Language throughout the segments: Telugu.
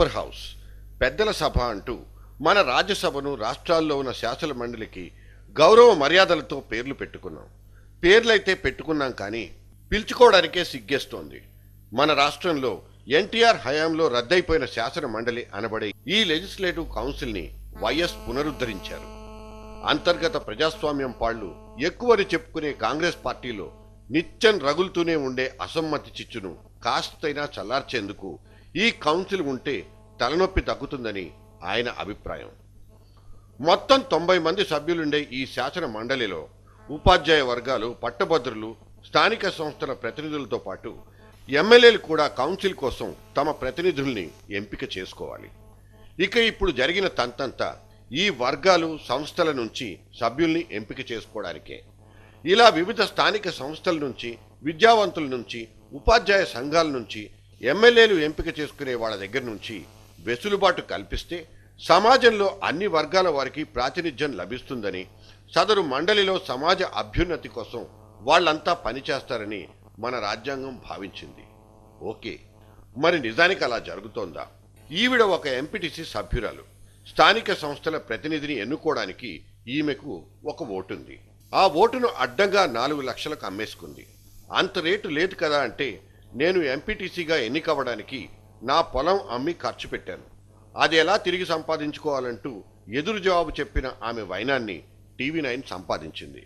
అప్పర్ హౌస్ పెద్దల సభ అంటూ మన రాజ్యసభను రాష్ట్రాల్లో ఉన్న శాసన మండలికి గౌరవ మర్యాదలతో పేర్లు పెట్టుకున్నాం. పేర్లైతే పెట్టుకున్నాం కానీ పిలుచుకోవడానికే సిగ్గేస్తోంది. మన రాష్ట్రంలో ఎన్టీఆర్ హయాంలో రద్దయిపోయిన శాసన మండలి అనబడే ఈ లెజిస్లేటివ్ కౌన్సిల్ని వైఎస్ పునరుద్ధరించారు. అంతర్గత ప్రజాస్వామ్యం పాళ్లు ఎక్కువని చెప్పుకునే కాంగ్రెస్ పార్టీలో నిత్యం రగులుతూనే ఉండే అసమ్మతి చిచ్చును కాస్తైనా చల్లార్చేందుకు ఈ కౌన్సిల్ ఉంటే తలనొప్పి తగ్గుతుందని ఆయన అభిప్రాయం. మొత్తం 90 మంది సభ్యులుండే ఈ శాసన మండలిలో ఉపాధ్యాయ వర్గాలు, పట్టభద్రులు, స్థానిక సంస్థల ప్రతినిధులతో పాటు ఎమ్మెల్యేలు కూడా కౌన్సిల్ కోసం తమ ప్రతినిధుల్ని ఎంపిక చేసుకోవాలి. ఇక ఇప్పుడు జరిగిన తంతంతా ఈ వర్గాలు, సంస్థల నుంచి సభ్యుల్ని ఎంపిక చేసుకోవడానికే. ఇలా వివిధ స్థానిక సంస్థల నుంచి, విద్యావంతుల నుంచి, ఉపాధ్యాయ సంఘాల నుంచి ఎమ్మెల్యేలు ఎంపిక చేసుకునే వాళ్ళ దగ్గర నుంచి వెసులుబాటు కల్పిస్తే సమాజంలో అన్ని వర్గాల వారికి ప్రాతినిధ్యం లభిస్తుందని, సదరు మండలిలో సమాజ అభ్యున్నతి కోసం వాళ్ళంతా పనిచేస్తారని మన రాజ్యాంగం భావించింది. ఓకే, మరి నిజానికి అలా జరుగుతోందా? ఈవిడ ఒక ఎంపీటీసీ సభ్యురాలు. స్థానిక సంస్థల ప్రతినిధిని ఎన్నుకోవడానికి ఈమెకు ఒక ఓటుంది. ఆ ఓటును అడ్డంగా 4 లక్షలకు అమ్మేసుకుంది. అంత రేటు లేదు కదా అంటే, నేను ఎంపీటీసీగా ఎన్నికవ్వడానికి నా పొలం అమ్మి ఖర్చు పెట్టాను, అది ఎలా తిరిగి సంపాదించుకోవాలంటూ ఎదురు జవాబు చెప్పిన ఆమె వైనాన్ని టీవీ9 సంపాదించింది.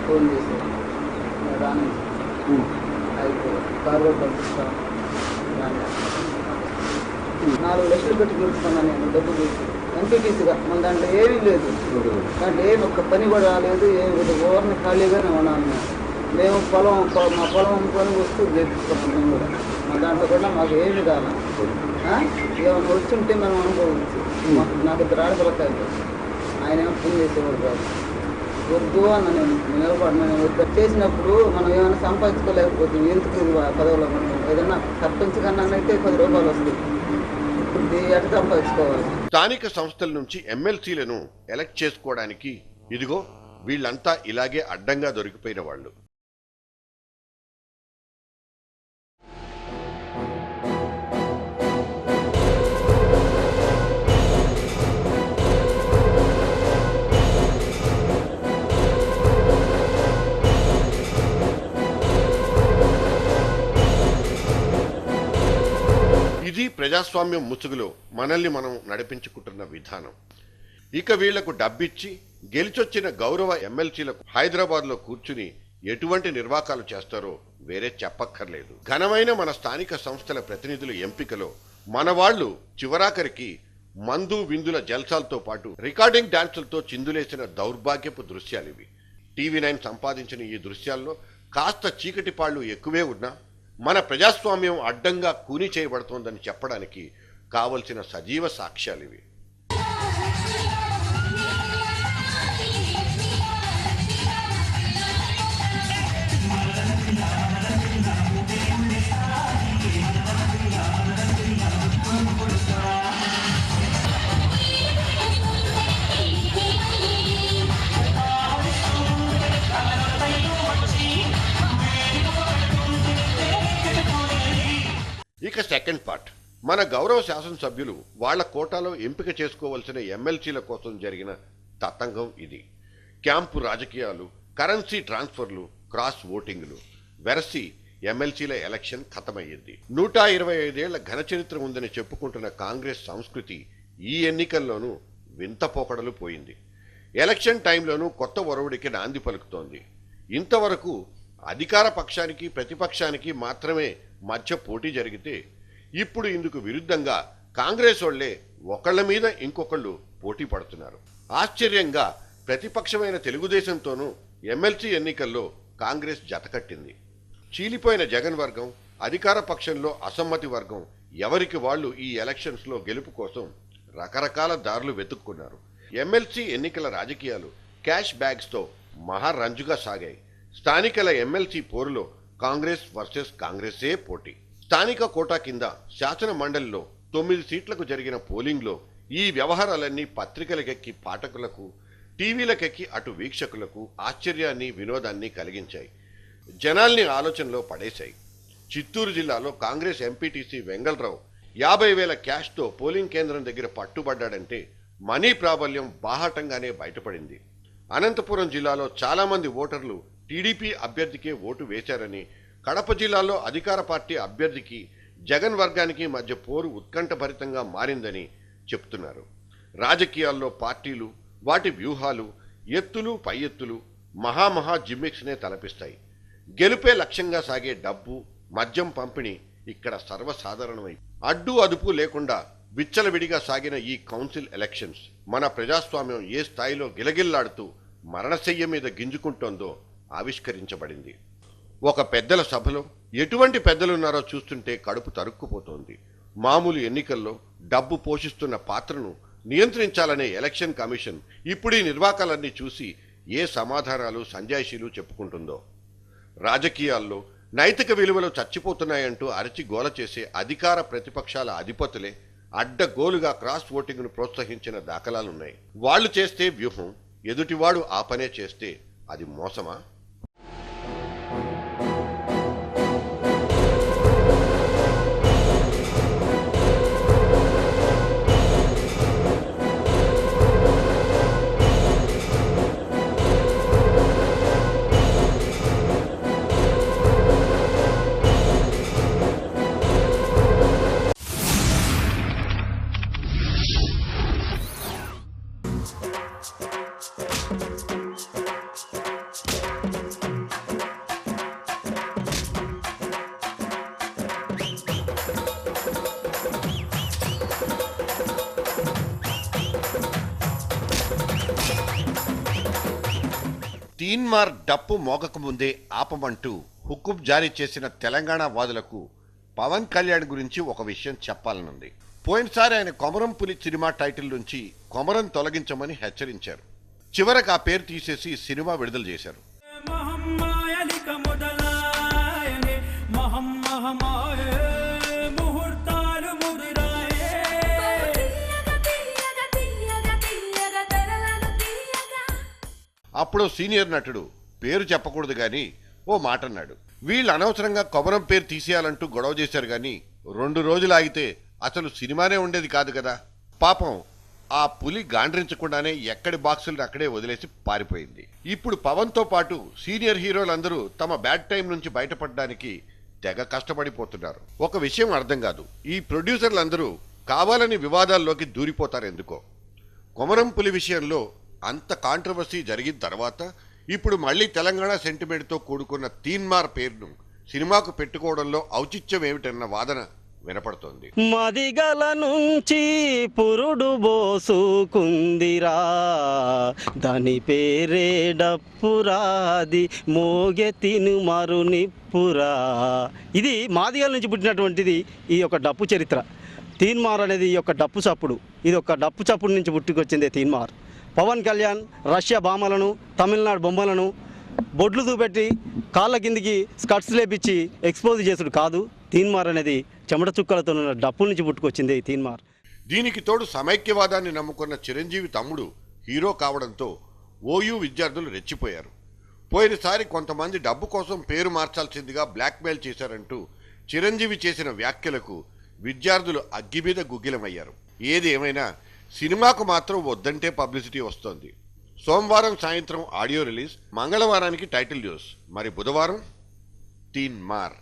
ఫోన్ చేసి రాని 4 లక్షలు పెట్టి గెలుస్తున్నాను నేను డబ్బు చేసి ఎంపీటీసీగా. మన దాంట్లో ఏమీ లేదు, దాంట్లో ఏమి ఒక్క పని కూడా రాలేదు. ఏమి ఓవర్ని ఖాళీగానే ఉన్నాను. మేము మా పొలం అమ్ముకొని వస్తూ గెలుచుకున్నాం. మేము కూడా మా దాంట్లో కూడా మాకు ఏమి కాదు. ఏమైనా వచ్చుంటే మనం అనుకోవచ్చు. నాకు 2 ఆడపిల్లకాయలు, ఆయన ఏమో పని చేసేవాడు కాదు. వద్దు అన్న నేను నిలబడిన చేసినప్పుడు మనం ఏమైనా సంపాదించుకోలేకపోతే ఎందుకు పదవులో మనం ఏదన్నా సర్పంచ్ కన్నా అయితే 10 రూపాయలు వస్తుంది. ఇప్పుడు ఎట్లా సంపాదించుకోవాలి? స్థానిక సంస్థల నుంచి ఎమ్మెల్సీలను ఎలక్ట్ చేసుకోవడానికి ఇదిగో వీళ్ళంతా ఇలాగే అడ్డంగా దొరికిపోయిన వాళ్ళు. ఇది ప్రజాస్వామ్యం ముసుగులో మనల్ని మనం నడిపించుకుంటున్న విధానం. ఇక వీళ్లకు డబ్బిచ్చి గెలిచొచ్చిన గౌరవ ఎమ్మెల్సీలకు హైదరాబాద్లో కూర్చుని ఎటువంటి నిర్వాకాలు చేస్తారో వేరే చెప్పక్కర్లేదు. ఘనమైన మన స్థానిక సంస్థల ప్రతినిధుల ఎంపికలో మన వాళ్ళు చివరాఖరికి మందు విందుల జల్సాలతో పాటు రికార్డింగ్ డాన్సులతో చిందులేసిన దౌర్భాగ్యపు దృశ్యాలివి. టీవీ9 సంపాదించిన ఈ దృశ్యాల్లో కాస్త చీకటి పాళ్లు ఎక్కువే ఉన్నా మన ప్రజాస్వామ్యం అడ్డంగా కూని చేయబడుతోందని చెప్పడానికి కావలసిన సజీవ సాక్ష్యాలివి. ఇక సెకండ్ పార్ట్, మన గౌరవ శాసనసభ్యులు వాళ్ల కోటాలో ఎంపిక చేసుకోవలసిన ఎమ్మెల్సీల కోసం జరిగిన తతంగం ఇది. క్యాంపు రాజకీయాలు, కరెన్సీ ట్రాన్స్ఫర్లు, క్రాస్ ఓటింగ్లు వెరసి ఎమ్మెల్సీల ఎలక్షన్ ఖతమయ్యింది. 125 ఏళ్ల ఘన చరిత్ర ఉందని చెప్పుకుంటున్న కాంగ్రెస్ సంస్కృతి ఈ ఎన్నికల్లోనూ వింత పోకడలు పోయింది. ఎలక్షన్ టైంలోనూ కొత్త ఒరవడికి నాంది పలుకుతోంది. ఇంతవరకు అధికార పక్షానికి ప్రతిపక్షానికి మాత్రమే మధ్య పోటీ జరిగితే ఇప్పుడు ఇందుకు విరుద్ధంగా కాంగ్రెస్ వాళ్లే ఒకళ్ల మీద ఇంకొకళ్ళు పోటీ పడుతున్నారు. ఆశ్చర్యంగా ప్రతిపక్షమైన తెలుగుదేశంతోనూ ఎమ్మెల్సీ ఎన్నికల్లో కాంగ్రెస్ జతకట్టింది. చీలిపోయిన జగన్ వర్గం, అధికార పక్షంలో అసమ్మతి వర్గం ఎవరికి వాళ్ళు ఈ ఎలక్షన్స్ లో గెలుపు కోసం రకరకాల దారులు వెతుక్కున్నారు. ఎమ్మెల్సీ ఎన్నికల రాజకీయాలు క్యాష్ బ్యాగ్స్ తో మహారంజుగా సాగాయి. స్థానికల ఎమ్మెల్సీ పోరులో కాంగ్రెస్ వర్సెస్ కాంగ్రెసే పోటీ. స్థానిక కోటా కింద శాసన మండలిలో 9 సీట్లకు జరిగిన పోలింగ్లో ఈ వ్యవహారాలన్నీ పత్రికలకెక్కి పాఠకులకు, టీవీలకెక్కి అటు వీక్షకులకు ఆశ్చర్యాన్ని, వినోదాన్ని కలిగించాయి. జనాల్ని ఆలోచనలో పడేశాయి. చిత్తూరు జిల్లాలో కాంగ్రెస్ ఎంపీటీసీ వెంగళరావు 50,000 క్యాష్తో పోలింగ్ కేంద్రం దగ్గర పట్టుబడ్డాడంటే మనీ ప్రాబల్యం బాహాటంగానే బయటపడింది. అనంతపురం జిల్లాలో చాలామంది ఓటర్లు టీడీపీ అభ్యర్థికే ఓటు వేశారని, కడప జిల్లాలో అధికార పార్టీ అభ్యర్థికి జగన్ వర్గానికి మధ్య పోరు ఉత్కంఠభరితంగా మారిందని చెప్తున్నారు. రాజకీయాల్లో పార్టీలు, వాటి వ్యూహాలు, ఎత్తులు పై ఎత్తులు మహామహా జిమ్మిక్స్నే తలపిస్తాయి. గెలుపే లక్ష్యంగా సాగే డబ్బు, మద్యం పంపిణీ ఇక్కడ సర్వసాధారణమై అడ్డు అదుపు లేకుండా విచ్చలవిడిగా సాగిన ఈ కౌన్సిల్ ఎలక్షన్స్ మన ప్రజాస్వామ్యం ఏ స్థాయిలో గిలగిల్లాడుతూ మరణశయ్య మీద గింజుకుంటోందో ఆవిష్కరించబడింది. ఒక పెద్దల సభలో ఎటువంటి పెద్దలున్నారో చూస్తుంటే కడుపు తరుక్కుపోతోంది. మామూలు ఎన్నికల్లో డబ్బు పోషిస్తున్న పాత్రను నియంత్రించాలనే ఎలక్షన్ కమిషన్ ఇప్పుడు ఈ నిర్వాకాలన్నీ చూసి ఏ సమాధానాలు, సంజాయిషీలు చెప్పుకుంటుందో. రాజకీయాల్లో నైతిక విలువలు చచ్చిపోతున్నాయంటూ అరచి గోల చేసే అధికార ప్రతిపక్షాల అధిపతులే అడ్డగోలుగా క్రాస్ ఓటింగ్ను ప్రోత్సహించిన దాఖలాలున్నాయి. వాళ్ళు చేస్తే వ్యూహం, ఎదుటివాడు ఆ పనే చేస్తే అది మోసమా? తీన్మార్ డప్పు మోగకముందే ఆపమంటూ హుకుం జారీ చేసిన తెలంగాణ వాదులకు పవన్ కళ్యాణ్ గురించి ఒక విషయం చెప్పాలనుంది. పోయినసారి ఆయన కొమరం పులి సినిమా టైటిల్ నుంచి కొమరం తొలగించమని హెచ్చరించారు. చివరకు ఆ పేరు తీసేసి సినిమా విడుదల చేశారు. అప్పుడు సీనియర్ నటుడు పేరు చెప్పకూడదు గాని ఓ మాట అన్నాడు. వీళ్ళు అనవసరంగా కొమరం పేరు తీసేయాలంటూ గొడవ చేశారు గాని 2 రోజులు ఆగితే అసలు సినిమానే ఉండేది కాదు కదా. పాపం ఆ పులి గాండ్రించకుండానే ఎక్కడి బాక్సులను అక్కడే వదిలేసి పారిపోయింది. ఇప్పుడు పవన్తో పాటు సీనియర్ హీరోలందరూ తమ బ్యాడ్ టైం నుంచి బయటపడడానికి తెగ కష్టపడిపోతున్నారు. ఒక విషయం అర్థం కాదు, ఈ ప్రొడ్యూసర్లందరూ కావాలని వివాదాల్లోకి దూరిపోతారు ఎందుకో. కొమరం పులి విషయంలో అంత కాంట్రవర్సీ జరిగిన తర్వాత ఇప్పుడు మళ్ళీ తెలంగాణ సెంటిమెంట్తో కూడుకున్న తీన్మార్ పేరును సినిమాకు పెట్టుకోవడంలో ఔచిత్యం ఏమిటన్న వాదన వినపడుతోంది. మదిగల నుంచి పురుడు బోసుకుందిరా, దాని పేరే డప్పురాది మోగె తినుమరు నిప్పురా. ఇది మాదిగల నుంచి పుట్టినటువంటిది ఈ యొక్క డప్పు చరిత్ర. తీన్మార్ అనేది ఈ యొక్క డప్పు చప్పుడు, ఇది ఒక డప్పు చప్పుడు నుంచి పుట్టుకొచ్చిందే తీన్మార్. పవన్ కళ్యాణ్ రష్యా బామలను, తమిళనాడు బొమ్మలను బొడ్లు చూపెట్టి కాళ్ళ కిందికి స్కర్ట్స్ లేపించి ఎక్స్పోజ్ చేసుడు కాదు. తీన్మార్ అనేది చెమట చుక్కలతో ఉన్న డప్పుల నుంచి పుట్టుకొచ్చింది ఈ తీన్మార్. దీనికి తోడు సమైక్యవాదాన్ని నమ్ముకున్న చిరంజీవి తమ్ముడు హీరో కావడంతో ఓయూ విద్యార్థులు రెచ్చిపోయారు. పోయినసారి కొంతమంది డబ్బు కోసం పేరు మార్చాల్సిందిగా బ్లాక్మెయిల్ చేశారంటూ చిరంజీవి చేసిన వ్యాఖ్యలకు విద్యార్థులు అగ్గి మీద గుగ్గిలమయ్యారు. ఏది ఏమైనా సినిమాకు మాత్రం వద్దంటే పబ్లిసిటీ వస్తోంది. సోమవారం సాయంత్రం ఆడియో రిలీజ్, మంగళవారానికి టైటిల్ న్యూస్, మరి బుధవారం తీన్మార్.